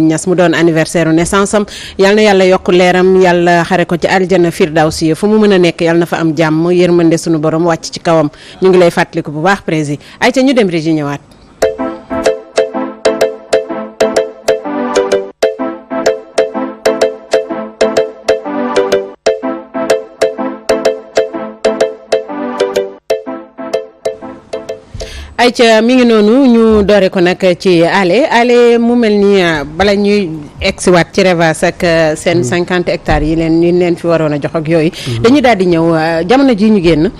Niass mu doon anniversaire naissance am yal na yàlla yokk leeram yàlla xare ko ci aljana firdawsi fu mu mën a nekk yal na fa am jàmm yërmande sunu borom wàcc ci kawam ñu ngi lay fàttaliku bu baax président ay ca ñu dem régi ñëwaat. ayca mi ngi noonu ñu doore ko nag ci ale mu mel ni bala ñuy egsiwaat ci Revas ak seen 50 hectares yi leen fi waroon a jox ak yooyu dañuy daal di ñëw jamono ji ñu génn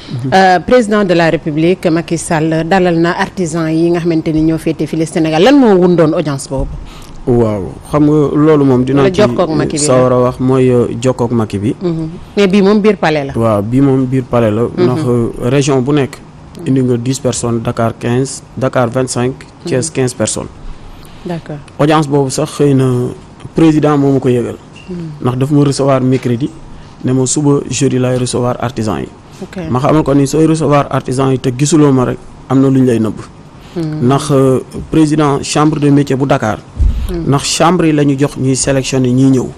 président de la république Macky Sall dalal na artisan yi nga xamante ni ñoo féete fii Sénégal lan moo wundoon audience boobu. waaw xam nga loolu moom dinaa ci sawar a wax mooy jokkook Macky bi mais bii moom biir palais la. waaw bii moom biir palais la ndax région bu nekk indi nga 10 personnes Dakar 15 Dakar 25 Thiès 15 personnes. d'accord audience boobu sax xëy na président moo ma ko yëgal. ndax daf ma recevoir mercredi ne ma suba jeudi lay recevoir artisan yi. ma xamal ko ni sooy recevoir artisan yi te gisuloo ma rek am na lu ñu lay nëbb. ndax président chambre de métier bu Dakar. ndax chambre yi la ñu jox ñuy sélectionner ñiy ñëw.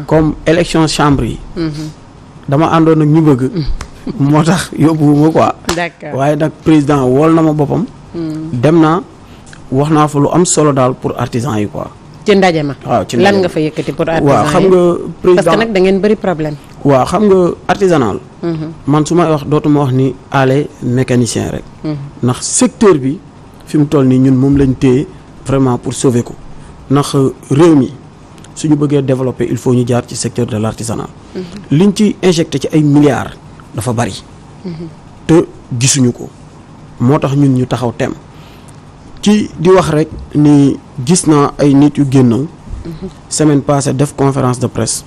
comme élection chambre yi. dama àndoon ak ñu bëgg. moo tax yóbbuwuma quoi. d'accord waaye nag président wool na ma boppam. dem naa wax naa fa lu am solo daal pour artisan yi quoi. ci ndaje ma. waaw ci lan nga fa yëkkati pour artisan yi. waaw xam nga président parce que nag da ngeen bëri problème. waaw xam nga artisanal. man su may wax dootuma wax ni ale mécanicien rek. ndax secteur bi fi mu toll nii ñun moom lañ téye vraiment pour sauver ko ndax réew mi suñu bëggee développer il faut ñu jaar ci secteur de l'artisanat. liñ ci injecté ci ay milliards. dafa bari te gisuñu ko moo tax ñun ñu taxaw tem ci di wax rek ni gis naa ay nit yu génn semaine passée def conférence de presse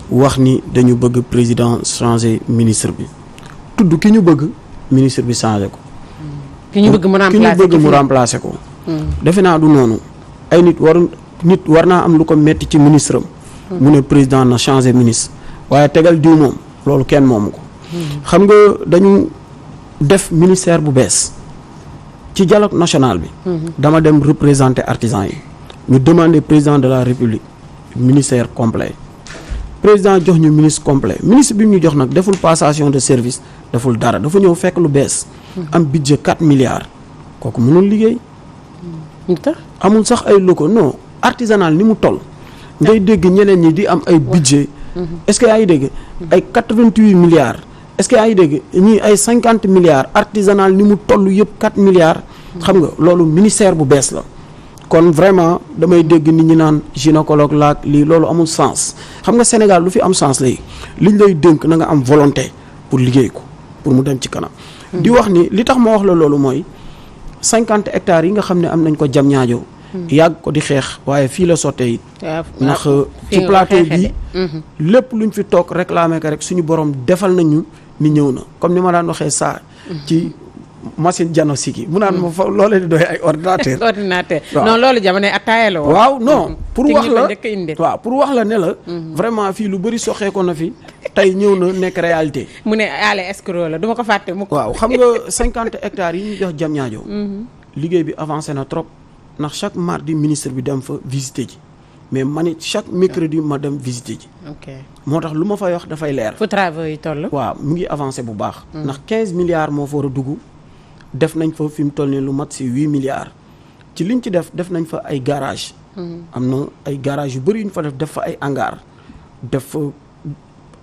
wax ni dañu bëgg président changer ministre bi tudd ki ñu bëgg ministre bi changer ko ki ñu bëgg mu remplacer ko defe naa du noonu ay nit war naa am lu ko metti ci ministre am mu ne président na changer ministre waaye tegal diw moom loolu kenn moomu ko xam nga dañu def ministère bu bees ci dialogue national bi dama dem représenter artisans yi ñu demander président de la république ministère complet président jox ñu ministre complet ministre bi ñu jox nag deful passation de service deful dara dafa ñëw fekk lu bees am budget 4 milliards kooku mënul liggéey amul sax ay locaux non artisanal ni mu toll ngay dégg ñeneen ñi di am ay budget est-ce que yaa ngi dégg ay 88 milliards est-ce que yaa ngi dégg ñii ay 50 milliards artisanal ni mu toll yëpp 4 milliards xam nga loolu ministère bu bees la kon vraiment damay dégg nit ñi naan gynécologue laak lii loolu amul sens xam nga Sénégal lu fi am sens léegi liñ lay dénk na nga am volonté pour liggéey ko pour mu dem ci kanam di wax ni li tax ma wax la loolu mooy 50 hectares yi nga xam ne am nañ ko jam ñaajo yàgg ko di xeex waaye fii la sottee it ndax ci plateau bi lépp luñ fi toog réclamer ko rek suñu borom defal nañu ni ñëw na comme ni ma daan waxee saa ci machine diagnostique yi mu naan ma fa loolee di doy ay ordinateur non loolu jamono attaaya la waaw non pour wax la waaw pour wax la ne la vraiment fii lu bëri soxee ko na fi tey ñëw na nekk réalité mu ne ale escroc la du ma ko fàtte mu waaw xam nga 50 hectares yi ñu jox jam ñaajo liggéey bi avancé na trop ndax chaque mardi ministre bi dem fa visiter ji mais man it chaque mercredi ma dem visiter ji. moo tax lu ma fay wax dafay leer. fu travaux yi toll. waaw mu ngi avancé bu baax. ndax 15 milliards moo fa war a dugg def nañ fa fi mu toll nii lu mat si 8 milliards ci liñ ci def nañ fa ay garage am na ay garage yu bëri yu ñu fa def fa ay hangar def fa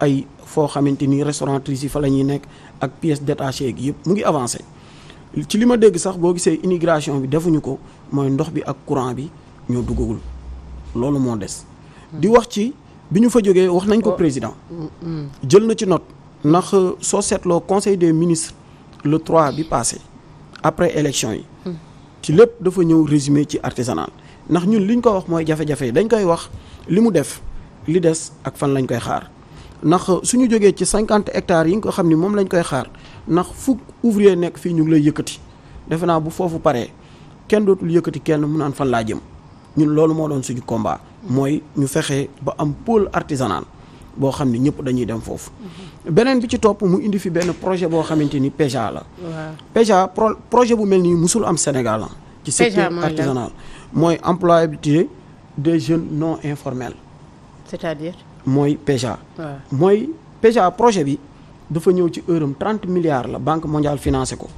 ay foo xamante ni restauratrices yi fa la ñuy nekk ak pièces détachées gi yëpp mu ngi avancé. ci li ma dégg sax boo gisee immigration bi defuñu ko mooy ndox bi ak courant bi ñoo duggagul loolu moo des. di wax ci bi ñu fa jógee wax nañ ko président. jël na ci note ndax soo seetloo conseil des ministres le 3 bi passé après élection yi. ci lépp dafa ñëw résumé ci artisanal ndax ñun li ñu ko wax mooy jafe-jafe dañ koy wax li mu def li des ak fan lañ koy xaar ndax suñu jógee ci 50 hectares yi nga ko xam ni moom lañ koy xaar. ndax fukk ouvrier nekk fii ñu ngi lay yëkkati defe naa bu foofu paree kenn dootul yëkkati kenn mu naan fan laa jëm ñun loolu moo doon suñu combat mooy ñu fexe ba am pôle artisanal boo xam ne ñëpp dañuy dem foofu. beneen bi ci topp mu indi fi benn projet boo xamante ni PEJA la. PEJA projet bu mel nii musul am Sénégal ci secteur artisanal mooy employabilité des jeunes non informels. c'est-à-dire. mooy PEJA. waaw mooy PEJA projet bi dafa ñëw ci heure am 30 milliards la Banque mondiale financé ko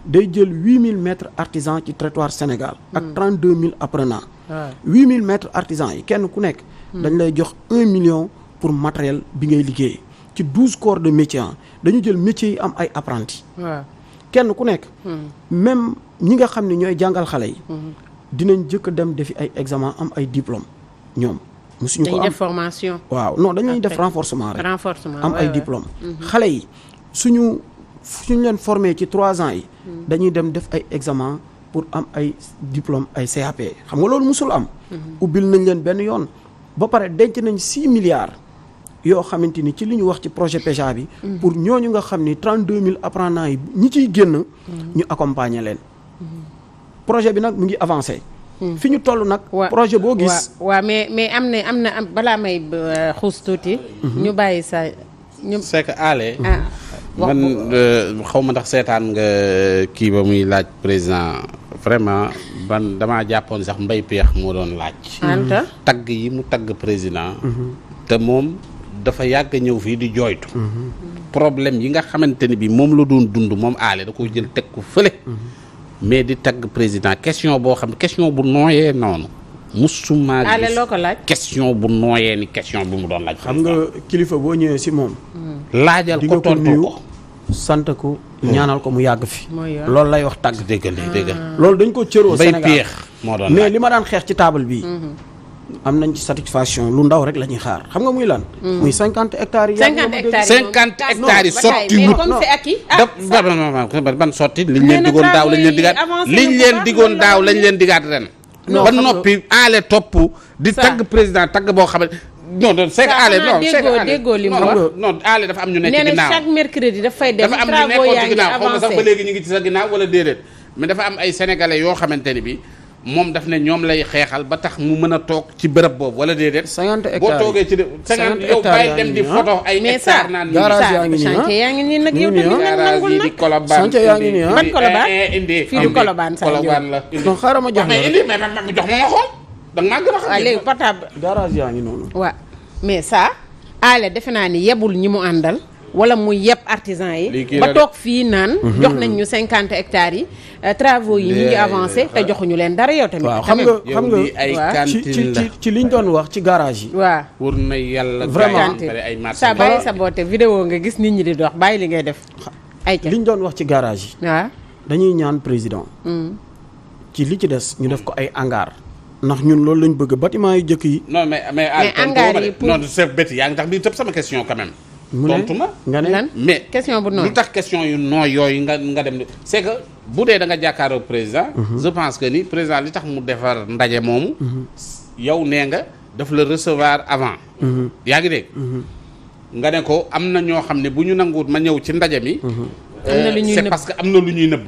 day jël 8000 maîtres artisans ci territoire Sénégal. ak 32000 apprenants. waaw 8000 maîtres artisans yi kenn ku nekk. dañ lay jox 1 million pour matériel bi ngay liggéey ci 12 corps de métier dañu jël métiers yi am ay apprentis. waaw kenn ku nekk. même ñi nga xam ne ñooy jàngal xale yi. dinañ jëkk dem defi ay examen am ay diplôme ñoom. musuñu ko am dañuy def formation. waaw non dañuy def renforcement rek. renforcement am ay diplôme xale yi suñu leen formé ci 3 ans yi. dañuy dem def ay examen pour am ay diplôme ay CAP xam nga loolu musul am. ubbil nañ leen benn yoon. ba pare denc nañ 6 milliards yoo xamante ni ci li ñu wax ci projet PEJA bi. pour ñooñu nga xam ni 32000 apprenants yi ñi ciy génn. ñu accompagner leen. projet bi nag mu ngi avancé. fi ñu toll nag. projet boo gis. waaw mais am na balaa may xuus tuuti. ñu bàyyi sa ñu. c'est que ale man xaw ma ndax seetaan nga kii ba muy laaj président vraiment ban damaa jàppoon sax mbay peex moo doon laaj. tagg yi mu tagg président. te moom dafa yàgg ñëw fii di jooytu. problème yi nga xamante ni bi moom la doon dund moom ale da ko jël teg ko fële. mais di tagg président question boo xam ne question bu nooyee noonu. musuma gis loo ko laaj. question bu nooyee ni question bi mu doon laaj. xam nga kilifa boo ñëwee si moom. laajal ko tontu ko sant ko ñaanal ko mu yàgg fi. mooy loolu lay wax tàgg. déggal loolu dañ ko cëroo Sénégal bay peex moo doon mais li ma daan xeex ci table bii. am nañ ci satisfaction lu ndaw rek la ñuy xaar xam nga muy lan. muy 50 hectares yi. 50 hectares yi sotti wut. comme c'est acquis. ban sotti liñ leen digoon daaw lañ leen digaat liñ leen digoon daaw lañ leen digaat ren. ba noppi aale topp di tagg président tagg boo xam ne non c'est que aale non c'est que déggoo li mu non aale dafa am ñu nekk ci nee na ginnaaw chaque mercredi dafay dem dafa am ñu nekkoon ci ginnaaw xaw ma sax ba léegi ñu ngi ci sa ginnaaw wala déedéet mais dafa am ay sénégalais yoo xamante ni bi moom daf ne ñoom lay xeexal ba tax mu mën a toog ci bërëb boobu wala déedéet. 50 hectares boo toogee ci 50 yow bàyyi dem di photo ay hectares naan garage yaa ngi nii chantier yaa ngi nii nag yow tamit nag nangul nag di Colobane chantier yaa ngi nii ban Colobane indi fii du Colobane sax Colobane la non xaaral ma jox mais indi mais jox ma xool da nga maa gën a xam. waaw léegi portable garage yaa ngi noonu. waaw mais ça aale defe naa ni yebul ñi mu àndal wala mu yeb artisan yi ba toog fii naan jox nañ ñu 50 hectares yi travaux yi ñu ngi avancé te joxuñu leen dara yow tamit. waaw xam nga ci liñ doon wax ci garage yi. waaw pour na yàlla vraiment ay marché sa bàyyi sa boote vidéo nga gis nit ñi di dox bàyyi li ngay def ay ca liñ doon wax ci garage yi. waaw dañuy ñaan président. ci li ci des ñu def ko ay hangar ndax ñun loolu lañ bëgg bâtiment yu jëkk yi. non mais hangar yi pour non c'est bête yaa ngi tax di tëb sama question quand même. tontu ma nga ne lan mais question bu nooy lu tax question yu nooy yooyu nga dem c'est que bu dee da nga jàkkaaroo président. je pense que ni président li tax mu defar ndaje moomu. yow nee nga daf la recevoir avant. yaa ngi dégg. nga ne ko am na ñoo xam ne bu ñu nanguwut ma ñëw ci ndaje mi. c'est parce que am na lu ñuy nëbb.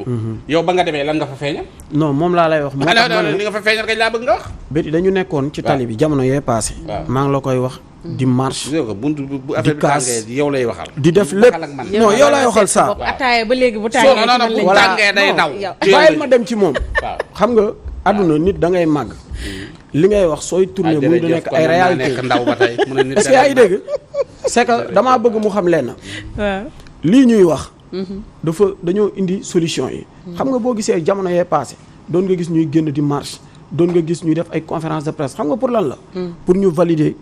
yow ba nga demee lan nga fa feeñal. non moom laa lay wax. moo tax ma ne li nga fa feeñal kañ laa bëgg nga wax. béti dañu nekkoon ci tali bi jamono yee passé. maa ngi la koy wax. di marche bu affaire bi tàngee yow lay waxal. di def lépp non yow laay waxal saa. ataaya ba léegi bu tàngee non non bu tàngee day daw. bàyyil ma dem ci moom. xam nga àdduna nit da ngay màgg. li ngay wax sooy tourner muy du nekk ay réalité est-ce que yaa ngi dégg. c'est que damaa bëgg mu xam lenn. lii ñuy wax. dañoo indi solution yi. xam nga boo gisee jamono yee passé doon nga gis ñuy génn di marche doon nga gis ñuy def ay conférence de presse xam nga pour lan la. pour ñu valider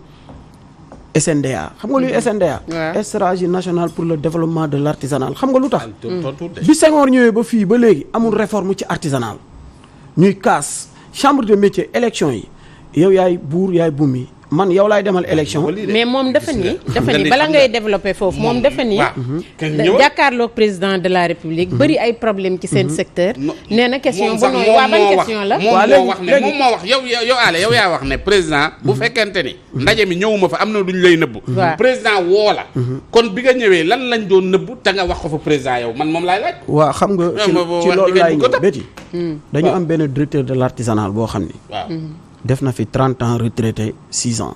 SNDA xam nga luy SNDA. stratégie nationale pour le développement de l'artisanal xam nga lu tax. bi Senghor ñëwee ba fii ba léegi amul réforme ci artisanal ñuy kaas chambre de métier élection yi yow yaay buur yaay bumi man yow laay demal élection. mais moom dafa ni bala ngay développer foofu moom dafa ni jàkkaarloog président de la république bëri ay problème ci seen secteur. nee na question bu nooy waa ban question la. moom moo wax yow ale yow yaa wax ne président bu fekkente ni ndaje mi ñëwuma fa am na lu ñu lay nëbbu. président woo la. kon bi nga ñëwee lan lañ doon nëbbu te nga wax ko fa président yow man moom laay laaj. waaw xam nga ci loolu laay ñëw béti dañu am benn directeur de l'artisanal boo xam ni. waaw def na fi 30 ans retraité 6 ans.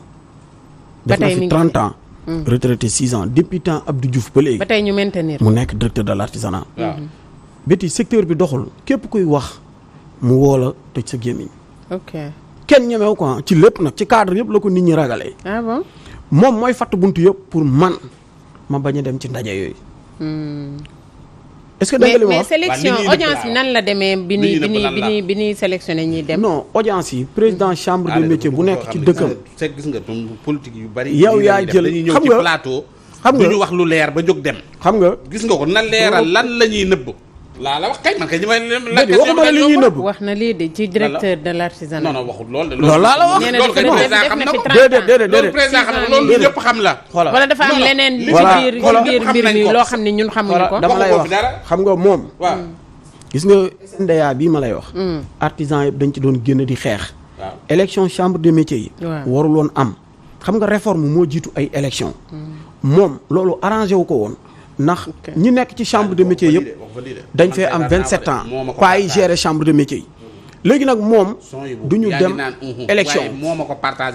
def na fi 30 ans. retraité 6 ans depuis temps Abdou Diouf ba léegi. ba tey ñu maintenir mu nekk directeur de l'artisanat. waaw béti secteur bi doxul képp kuy wax mu woo la tëj sa gémmiñ. ok kenn ñemew ko ci lépp nag ci cadre yëpp la ko nit ñi ragalee. ah bon moom mooy fatt buntu yëpp pour man ma bañ a dem ci ndaje yooyu. est-ce que dégg nga li ma wax mais sélection audience bi nan la demee bi ñuy sélectionné ñiy dem. non audience yi président chambre de métier bu nekk ci dëkkam. gis nga politique yu bari. yow yaa jël xam nga plateau. xam nga du ñu wax lu leer ba jóg dem. xam nga gis nga ko na leeral lan la ñuy nëbb. laa la wax kay man kay ñi may. waxuma la li ñuy nëbb. wax na lii de ci directeur de l'artisanat. non non waxul loolu de. loolu laa la wax loolu kay président xam na ko. déedéet président xam na loolu ñëpp xam la. wala dafa am leneen li ci biir mbir mi loo xam ne ñun xamuñu ko. dama lay wax xam nga moom. waaw gis nga SNDA bii ma lay wax. artisan yëpp dañ ci doon génn di xeex. waaw élection chambre de métiers yi. warul woon am. xam nga réforme moo jiitu ay élection moom loolu arrangé wu ko woon. ndax ñi nekk ci chambre de métier yëpp dañ fee am 27 ans pas yi gérer chambre de métier yi léegi nag moom du ñu dem élection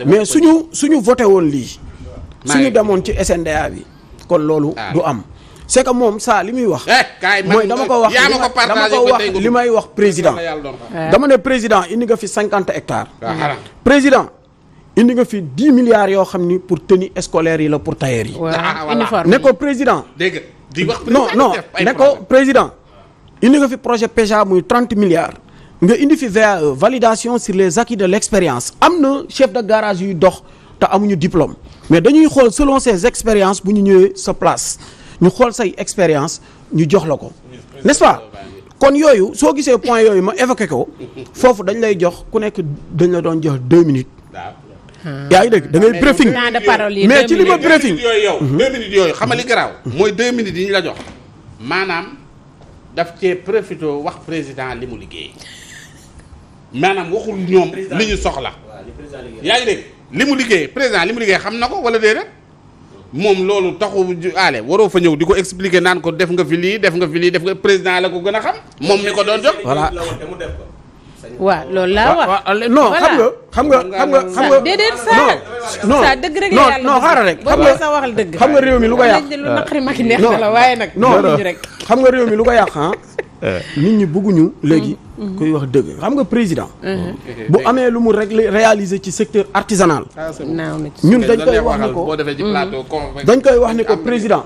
mais suñu voté woon lii suñu demoon ci SNDA bi kon loolu du am c'est que moom saa li muy wax mooy dama ko wax li may wax président dama ne président indi nga fi 50 hectares président indi nga fi 10 milliards yoo xam ni pour tenue scolaire yi la pour tailleur yi ne ko président non ne ko président indi nga fi projet PEJA muy 30 milliards nga indi fi VAE validation sur les acquis de l'expérience am na chef de garage yuy dox te amuñu diplôme mais dañuy xool selon ses expériences bu ñu ñëwee sa place ñu xool say expérience ñu jox la ko n'est-ce pas kon yooyu soo gisee point yooyu ma évoqué ko foofu dañ lay jox ku nekk dañ la doon jox 2 minutes yaa ngi dégg da ngay briefing mais ci li ma briefing yooyu 2 minutes yooyu xam nga li garaaw mooy 2 minutes yi ñu la jox maanaam daf cee profité wax président li mu liggéey maanaam waxul ñoom li ñu soxla yaa ngi dégg li mu liggéey président li mu liggéey xam na ko wala déedéet moom loolu taxu aale waroo fa ñëw di ko expliquer naan ko def nga fi lii def nga président la ko gën a xam moom mi ko doon jox voilà waaw loolu laa wax non xam nga déedéet saa dëgg rek non xaaral rek xam nga sa waxal dëgg xam nga réew mi lu ko yàq lu naqari Macky neex na la waaye nag non rek xam nga réew mi lu ko yàq nit ñi bëgguñu léegi kuy wax dëgg xam nga président bu amee lu mu réaliser ci secteur artisanal ñun dañ koy wax ni ko dañ koy wax ni ko président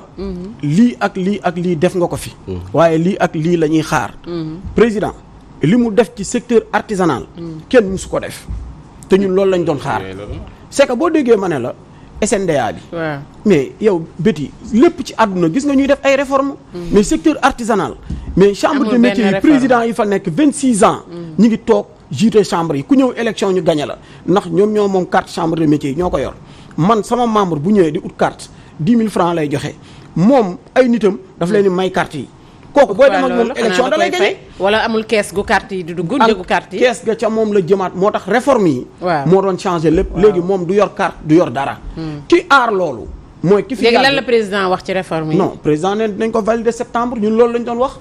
lii ak lii def nga ko fi waaye lii ak lii la ñuy xaar président li mu def ci secteur artisanal kenn musu ko def te ñun loolu lañ doon xaar c'est que boo déggee ma ne la SNDA bi mais yow béti lépp ci àdduna gis nga ñuy def ay réformes mais secteur artisanal mais chambre de métier yi président yi fa nekk 26 ans ñi ngi toog jiite chambre yi ku ñëw élection ñu gañe la ndax ñoom ñoo moom carte chambre de métier yi ñoo ko yor man sama membre bu ñëwee di ut carte 10 000 francs lay joxe moom ay nitam daf leen di may carte yi kooku booy dem ak moom élection da lay gañe wala amul kees gu carte yi di dugg njëgu carte yi kees ga ca moom la jëmaat moo tax réforme yi moo doon changé lépp léegi moom du yor carte du yor dara ki aar loolu mooy ki fi léegi lan la président wax ci réforme yi non président ne dinañ ko valider septembre ñun loolu lañ doon wax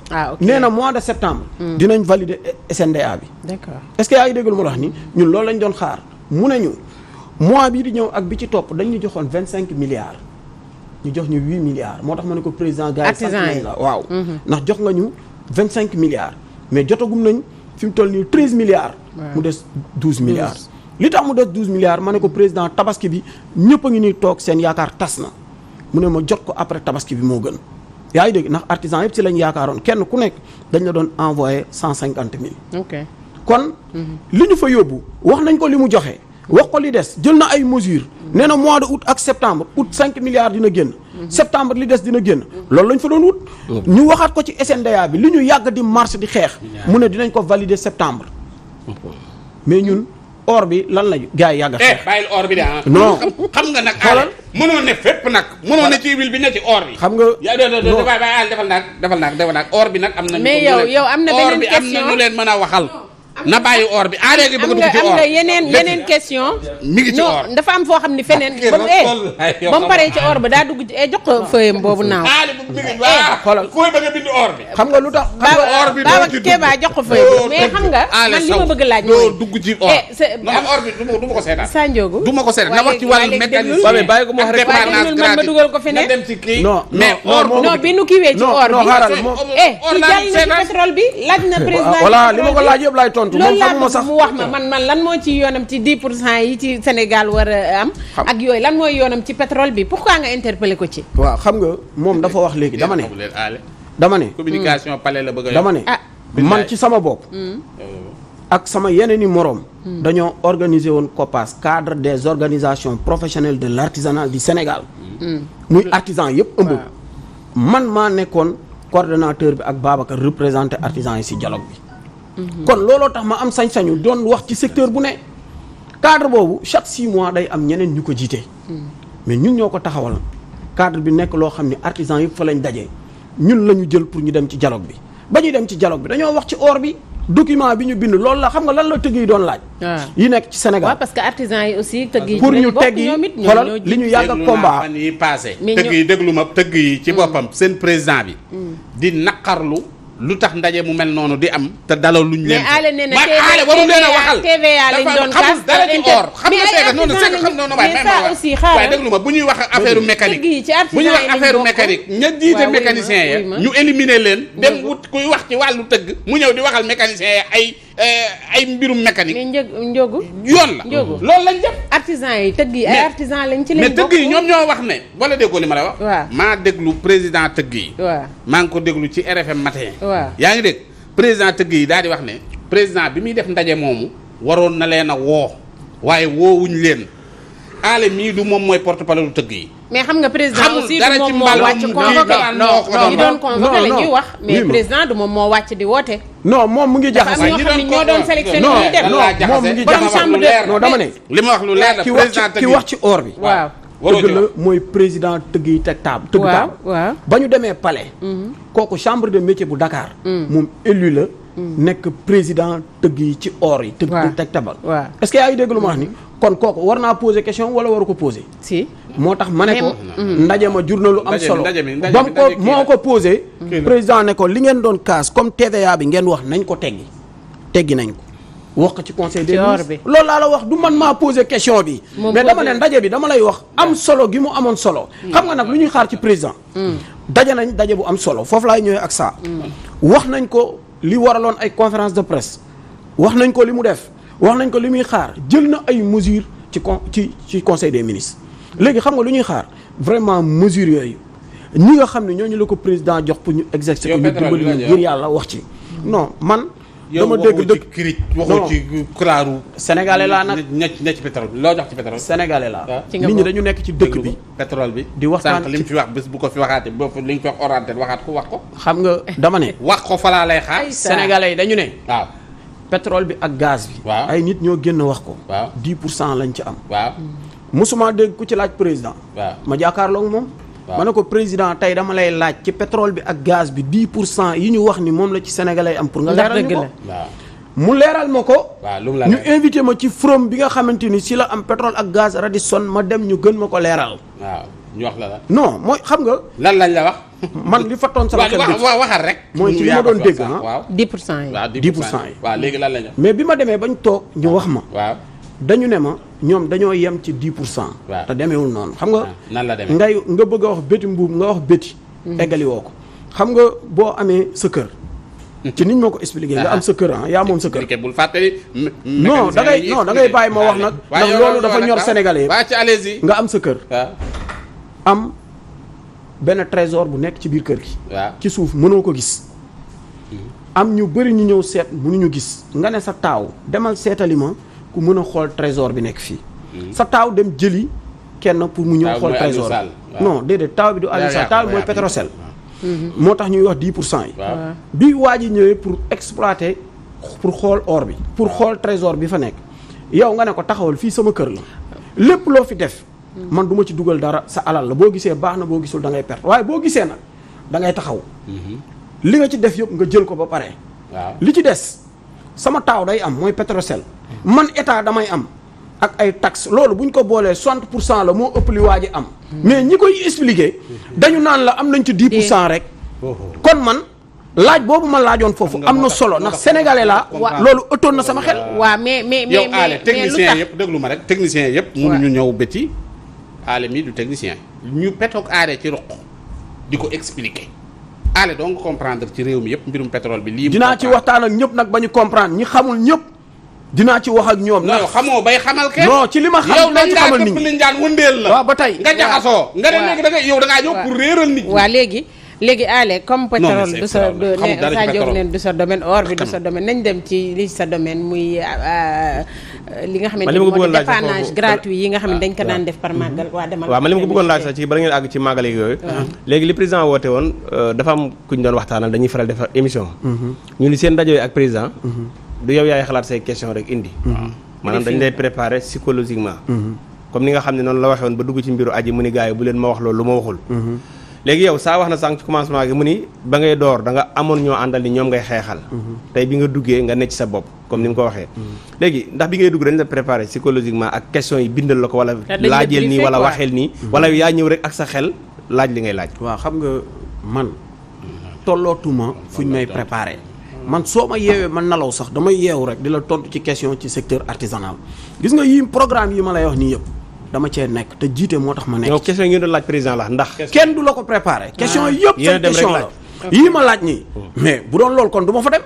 nee na mois de septembre dinañ valider SNDA bi d'accord est-ce que yaa ngi dégg lu ma la wax ni ñun loolu lañ doon xaar mu ne ñu mois bii di ñëw ak bi ci topp dañ ñu joxoon 25 milliards ñu jox ñu 8 milliards moo tax ma ne ko président gars yi sant nañ la waaw ndax jox nga ñu 25 milliards mais jotagum nañ fi mu toll nii 13 milliards mu des 12 milliards li tax mu des 12 milliards ma ne ko président tabaski bi ñëpp a ngi nii toog seen yaakaar tas na mu ne ma jot ko après tabaski bi moo gën yaa ngi dégg ndax artisan yëpp ci lañ yaakaaroon kenn ku nekk dañ la doon envoyé 150 000 kon li ñu fa yóbbu wax nañ ko li mu joxe wax ko li des jël na ay mesures nee na mois de août ak septembre août 5 milliards dina génn septembre li des dina génn loolu lañ fa doon wut ñu waxaat ko ci SNDA bi li ñu yàgg di marche di xeex mu ne dinañ ko valider septembre mais ñun or bi lan la gars yi yàgg a xeex bàyyil or bi de non xam nga nag xoolal mënoo ne fépp nag mënoo ne ci wil bi ne ci or bi xam nga bàyyi defal naag or bi nag am na mais yow am na beneen question or bi am na ñu leen mën a waxal na bàyyi or bi léegi bëgg dugg ci or am nga yeneen question mi ngi ci or dafa am foo xam ni feneen ba mu paree ci or ba daa dugg ci jox ko feuille boobu naaw xoolal fooy bëgg a bind or bi xam nga lu tax or bi Baba Kéba jox ko feuille mais xam nga man li ma bëgg laaj mooy dugg ci or or bi du ma ko seetaan Sanjogu du ma ko seetaan na wax ci wàllu mécanisme bàyyi ko mu wax rek man ma dugal ko feneen dem ci kii non mais or non bi nu kiiwee ci or bi xaaral moom ki jàll na ci pétrole bi laaj na président voilà li ma ko laaj yëpp laay tontu tontu loolu moom laa xamuma sax mu wax ma man lan moo ci yoonam ci 10% yi ci Sénégal war a am. ak yooyu lan mooy yoonam ci pétrole bi pourquoi nga interpellé ko ci. waaw xam nga moom dafa wax léegi dama ne. communication palais la bëgg a dama ne man ci sama bopp. ak sama yeneen i moroom. dañoo organiser woon COPAS cadre des organisations professionnelles de l'artisanat du Sénégal. muy artisan yëpp ëmb. man maa nekkoon coordonnateur bi ak Babacar représenté artisans yi ci dialogue bi. kon looloo tax ma am sañ-sañu doon wax ci secteur bu ne. cadre boobu chaque 6 mois day am ñeneen ñu ko jiite. mais ñun ñoo ko taxawal cadre bi nekk loo xam ne artisans yëpp fa lañ daje ñun la ñu jël pour ñu dem ci dialogue bi ba ñuy dem ci dialogue bi dañoo wax ci or bi. document bi ñu bind loolu la xam nga lan la tëgg yi doon laaj. yi nekk ci Sénégal. waaw parce que artisans yi aussi tëgg yi. pour ñu teg yi xoolal li ñu yàgg ak combat. fan yi passé tëgg yi déglu ma tëgg yi ci boppam seen président bi. di naqarlu lu tax ndaje mu mel noonu di am. te dalal luñ leen. mais Alé nee na waru leen a waxal TVA lañ doon xamul dara ci or. xam nga seega noonu seega xam noonu waaye waaye déglu ma bu ñuy wax affaire mécanique bu ñuy wax affaire mécanique ña jiite mécanicien ya ñu éliminer leen dem wut kuy wax ci wàllu tëgg mu ñëw di waxal mécanicien ya ay mbirum mécanique. mais njogu yoon la loolu lañ def. artisan yi tëgg yi ay artisan lañ ci lañ mais tëgg yi ñoom ñoo wax ne wala déggoo li ma la wax. waaw maa déglu président tëgg yi. waaw maa ngi ko déglu ci RFM matin. waaw yaa ngi dégg président tëgg yi daal di wax ne président bi muy def ndaje moomu waroon na leen a woo waaye woowuñ leen Alé mii du moom mooy porte-parole tëgg yi. mais xam nga président aussi du moom moo wàcc convoqué ñi doon convoqué la ñuy wax mais président du moom moo wàcc di woote. non moom mu ngi jaxase. ñoo xam ne ñoo doon sélectionné ñuy dem. non moom mu ngi jaxase non dama ne. li ma wax lu leer la président tëgg ki wax ci or bi. waaw dëgg la mooy président tëgg yi teg taab. tëgg taab waaw ba ñu demee palais. kooku chambre de métier bu Dakar. moom élu la. nekk président tëgg yi ci or yi. tëgg yi teg tabal. est-ce que yaa ngi dégg lu ma wax ni. kon kooku war naa poser question wala waru ko poser. si moo tax ma ne ko. ndaje ma jur na lu am solo ba mu ko moo ko posé. président ne ko li ngeen doon kaas comme TVA bi ngeen wax nañ ko teggi nañ ko. wax ko ci conseil des ministres loolu laa la wax du man maa posé question bi. mais dama ne ndaje bi dama lay wax am solo gi mu amoon solo. xam nga nag lu ñuy xaar ci président. daje nañ daje bu am solo foofu laay ñëwee ak ça. wax nañ ko li waraloon ay conférence de presse. wax nañ ko li mu def. wax nañ ko li muy xaar jël na ay mesures ci conseil des ministres léegi xam nga lu ñuy xaar vraiment mesures yooyu ñi nga xam ne ñooñu la ko président jox pour ñu exercer ko ñu dimbali ñu ngir yàlla wax ci non man dama dégg dëkk kirij waxoo ci kuraaru sénégalais laa nag ne ci pétrole loo jox ci pétrole sénégalais laa nit ñi dañu nekk ci dëkk bi pétrole bi di waxtaan sànq li mu fi wax bés bu ko fi waxaatee boo li ñu fi wax orienté waxaat ko wax ko xam nga dama ne wax ko falaa lay xaar sénégalais yi dañu ne waaw pétrole bi ak gaz bi. waaw ay nit ñoo génn wax ko. waaw 10% lañ ci am. waaw. musuma dégg ku ci laaj président. waaw ma jàkkaarloog moom. ma ne ko président tey dama lay laaj ci pétrole bi ak gaz bi 10% yi ñu wax ni moom la ci sénégalais am pour nga leeral ñu ko. waaw mu leeral ma ko. waaw lu mu la ñu invité ma ci forum bi nga xamante ni si la am pétrole ak gaz Radisson ma dem ñu gën ma ko leeral. waaw ñu wax la la. non mooy xam nga. lan lañ la wax. man li fa toon sama xel waxal rek. mooy ci li ma doon dégg waaw 10% yi. waaw 10% yi. waaw léegi lan lañ wax. mais bi ma demee bañ toog ñu wax ma. waaw dañu ne ma ñoom dañoo yem ci 10%. waaw te demeewul noonu xam nga. nan la demee nga bëgg a wax béti mbuub nga wax béti. eggali woo ko xam nga boo amee sa kër. ci niñ ma ko expliqué nga am sa kër yaa moom sa kër. bul fàttali. non da ngay bàyyi ma wax nag. ndax loolu dafa ñor sénégalais waa ci allez-y nga am sa kër. am benn trésor bu nekk ci biir kër gi. waaw ci suuf mënoo ko gis. am ñu bëri ñu ñëw seet mënuñu gis nga ne sa taaw demal seetali ma ku mën a xool trésor bi nekk fii. sa taaw dem jëli kenn pour mu ñëw xool trésor bi. non déedéet taaw bi du Aliou Sall taaw bi mooy Petrocel. moo tax ñuy wax 10% yi. bi waa ji ñëwee pour exploiter pour xool or bi pour xool trésor bi fa nekk yow nga ne ko taxawal fii sama kër la lépp loo fi def. man du ma ci dugal dara sa alal la boo gisee baax na boo gisul da ngay perte waaye boo gisee nag da ngay taxaw. li nga ci def yëpp nga jël ko ba pare. waaw li ci des sama taaw day am mooy Petrocel man état damay am ak ay taxes loolu bu ñu ko boolee 60% la moo ëpp li waa ji am. mais ñi koy expliquer dañu naan la am nañ ci 10% rek. kon man laaj boobu ma laajoon foofu am na solo ndax sénégalais la loolu ëttoon na sama xel. waaw mais yow Alé technicien yëpp déglu ma rek technicien yëpp. mënuñu ñëw bëti. Alé mii du technicien ñu petoog Alé ci ruq di ko expliquer ale doo nga comprendre ci réew mi yëpp mbirum pétrole bi lii dinaa ci waxtaan ak ñëpp nag ba ñu comprendre ñi xamul ñëpp dinaa ci wax ak ñoom. non xamoo bay xamal kenn. non ci li ma xam dinaa ci xamal nit ñi yow liñ daan wëndeel la. waaw ba tey nga jaxasoo. nga dem léegi da nga yow da ngaa ñëw pour réeral nit ñi. waaw léegi ale comme pétrole du sa Sa Diop neen du sa domaine or bi du sa domaine nañ dem ci li sa domaine muy li nga xamante ni moo di dépannage gratuit yi nga xam ne dañ ko daan def par màggal waa demal waaw man li ma ko bëggoon laaj sax ci bala ngeen àgg ci màggal yooyu léegi li président woote woon dafa am ku ñu doon waxtaanal dañuy faral def émission ñu ni seen ndaje ak président du yow yaay xalaat say question rek indi maanaam dañ lay préparer psychologiquement comme ni nga xam ne noonu la waxee woon ba dugg ci mbiru aji mu ni gars yi bu leen ma wax loolu lu ma waxul léegi yow saa wax na sànq ci commencement gi mu ni ba ngay door da nga amoon ñoo àndal ni ñoom ngay xeexal tey bi nga duggee nga necc sa bopp comme ni nga ko waxee léegi ndax bi ngay dugg dañ la préparer psychologiquement ak question yi bindal la ko wala laajeel nii wala waxeel nii wala yaa ñëw rek ak sa xel laaj li ngay laaj waaw xam nga man tollootuma fuñ may préparer man soo ma yeewee man nalaw sax damay yeewu rek di la tontu ci question ci secteur artisanal gis nga yi programme yi ma lay wax nii yëpp dama cee nekk te jiite moo tax ma nekk. yow question yi ngeen doon laaj président la ndax. kenn du la ko préparé. question yëpp seen question la yii ma laaj nii. mais bu doon loolu kon du ma fa dem.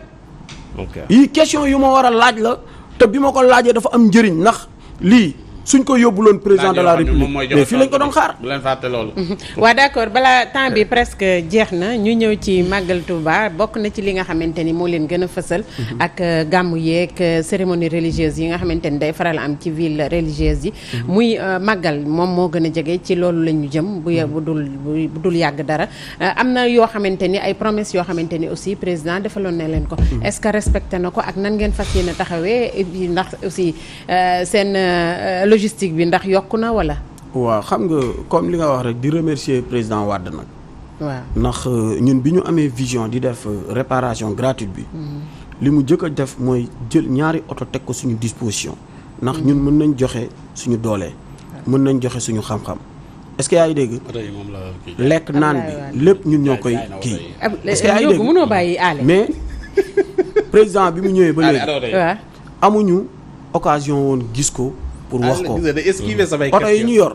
yii question yu ma war a laaj la te bi ma ko laajee dafa am njëriñ ndax lii suñ ko yóbbuloon président de la république mais fii lañ ko doon xaar. bu leen fàtte loolu. waaw d'accord balaa temps bi presque jeex na ñu ñëw ci màggal Touba bokk na ci li nga xamante ni moo leen gën a fësal. ak gàmmu yeeg cérémonie religieuse yi nga xamante ni day faral am ci ville religieuse yi. muy màggal moom moo gën a jege ci loolu la ñu jëm bu dul yàgg dara am na yoo xamante ni ay promesses yoo xamante ni aussi président defaloon na leen ko. est-ce que respecté na ko ak nan ngeen fas yéene taxawee ndax aussi seen. logistique bi ndax yokku na wala. waaw xam nga comme li nga wax rek di remercier président Wade nag. waaw ndax ñun bi ñu amee vision di def réparation gratuite bi. li mu jëkk a def mooy jël ñaari oto teg ko suñu disposition. ndax ñun mën nañ joxe suñu doole. mën nañ joxe suñu xam-xam. est-ce que yaa ngi dégg. lekk naan bi lépp ñun ñoo koy kii. est-ce que yaa ngi dégg mënoo bàyyi aale. mais président bi mu ñëwee ba léegi. amuñu occasion woon gis ko. pour wax ko oto yi ñu yor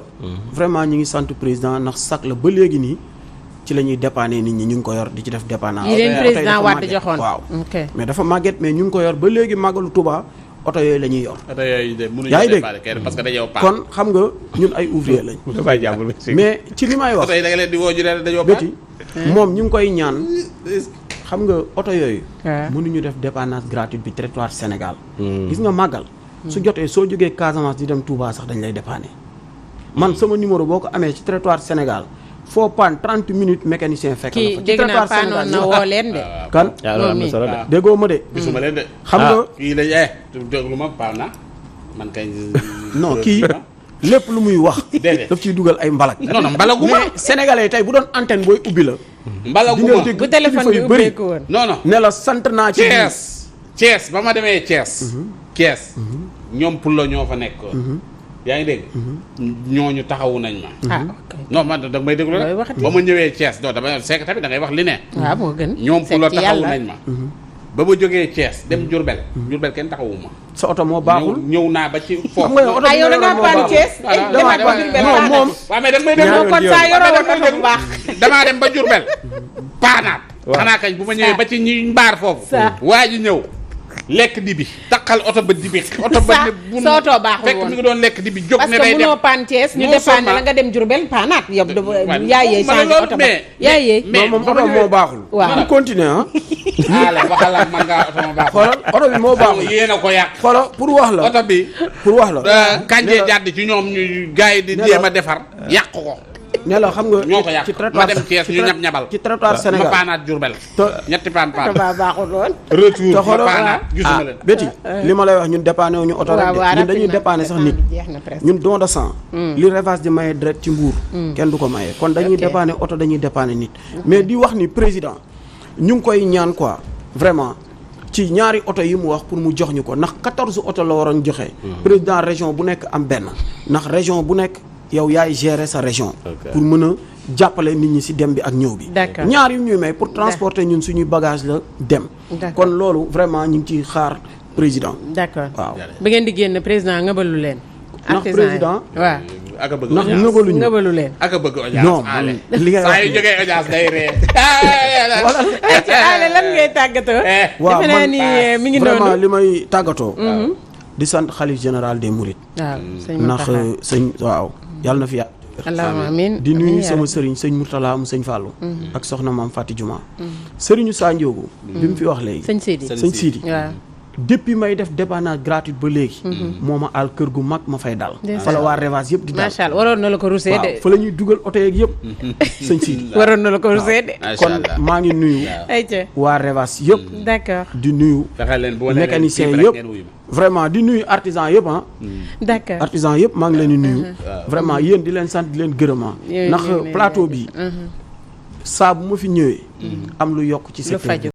vraiment ñi ngi sant président ndax sac la ba léegi nii ci la ñuy dépanner nit ñi ñu ngi ko yor di ci def dépannage yi leen président Wade joxoon waaw mais dafa màgget mais ñu ngi ko yor ba léegi màggalu Touba oto yooyu la ñuy yor yaa ngi dégg parce que dañoo kon xam nga ñun ay ouvrier lañ mais ci li may wax béti moom ñu ngi koy ñaan xam nga oto yooyu mënuñu def dépannage gratuit bi territoire Sénégal gis nga màggal su jotee soo jógee Casamance di dem Touba sax dañ lay dépanner man sama numéro boo ko amee ci territoire Sénégal foo panne 30 minutes mécanicien fekk la fa ci territoire Sénégal na woo leen de kan déggoo ma de gisuma leen de xam nga kii lañ déglu ma paan na man kay non kii lépp lu muy wax daf ciy dugal ay mbalak non mbalaguma mais sénégalais tey bu doon antenne booy ubbi la mbalaguma bu téléphone bi ubbeeku woon non ne la sant naa ci Thiès ba ma demee Thiès ñoom Pulo ñoo fa nekkoon. yaa ngi dégg. ñooñu taxawu nañ ma. non man da may déglu rek ba ma ñëwee Thiès non dama seek tamit da ngay wax li ne. waaw moo gën ñoom Pulo taxawu nañ ma. ba ma jógee Thiès dem Diourbel. Diourbel kenn taxawu ma. sa oto moo baaxul ñëw naa ba ci foofu. yow da ngaa paan Thiès. moom waaw mais da may déglu kon saa yoroo woon oto bu baax. damaa dem ba Diourbel paanaat. xanaa kañ bu ma ñëwee ba ci ñi mbaar foofu. waa ji ñëw. lekk di bi takkal oto ba di bi oto ba bu sa oto baaxul woon fekk mi ngi doon lekk di bi jóg ne day parce que dem munoo paan Thiès ñu dépanne la nga dem Diourbel paanaat yow yaayee changé oto ba yaayee mais moom oto moo baaxul waaw ñu continuer ala waxal ak man ngaa oto ma baaxul xoolal oto bi moo baaxul yéen a ko yàq xoolal pour wax la oto bi pour wax la kànjee jàdd ci ñoom ñu gars yi di jéem a defar yàq ko ne la xam nga ñoo ko yàq ci ma trottoir dem Thiès ñu ñab-ñabal ci trottoir Sénégal ma paanaat Diourbel ñetti paan baaxul woon retour te xoolal ma paanaat gisuma leen béti li ma lay wax ñun dépanné wuñu oto rek de ñun dañuy dépanné sax nit ñun don de sang li Revas di maye direct ci Mbour kenn du ko maye kon dañuy dépanné oto dañuy dépanné nit mais di wax ni président ñu ngi koy ñaan quoi vraiment ci ñaari oto yi mu wax pour mu jox ñu ko ndax 14 oto la waroon joxe président région bu nekk am benn ndax région bu nekk yow yaay gérer sa région pour mën a jàppale nit ñi ci dem bi ak ñëw bi ñaar yu ñuy may pour transporter ñun suñuy bagage la dem kon loolu vraiment ñu ngi ciy xaar président d'accord waaw ba ngeen di génn président nga balu leen ndax président waaw ak a bëgg ndax audience nëbaluñu ngëbalu leen. ak a bëgg audience. non ale li ngay saa wax yu jógee audience day ree. ay ci ale lan ngay tàggatoo. waaw defe naa man ni mi ngi vraiment noonu. li may tàggatoo. di sant xalif général des Mourides. waaw sëñ ndax Mountakha. sëñ waaw yàlla na fi yàgg. allahumma amiin di nuyu amiin yaa sama rabbi. sëriñ sëñ Mourtala mu sëñ Fallou. ak soxna maam Fati Juma. sëriñu Sa Ndiogou. bi mu fi wax léegi. sëñ Sidi. sëñ Sidi. waaw. depuis may def dépannage gratuite ba léegi. moo ma àll kër gu mag ma fay dal. fa la waa Revas yëpp di dal. macha allah waroon na la ko rusee waaw de. fa la ñuy dugal oto yeeg yëpp. sëñ Sidi. waroon na la ko rusee de. macha kon allah maa ngi nuyu. ayca waa Revas yëpp. d'accord di nuyu. fexe leen boo nee leen mécanicien kii rek yëpp ngeen wuyu ma. vraiment di nuyu artisan yëpp ah. d'accord. artisan yëpp maa ngi leen di nuyu. vraiment yéen di leen sant di leen gërëm ah. Yooyu ndax ñu ngi leen plateau bi saa bu ma fi ñëwee. am lu yokk ci lu secteur bi. faju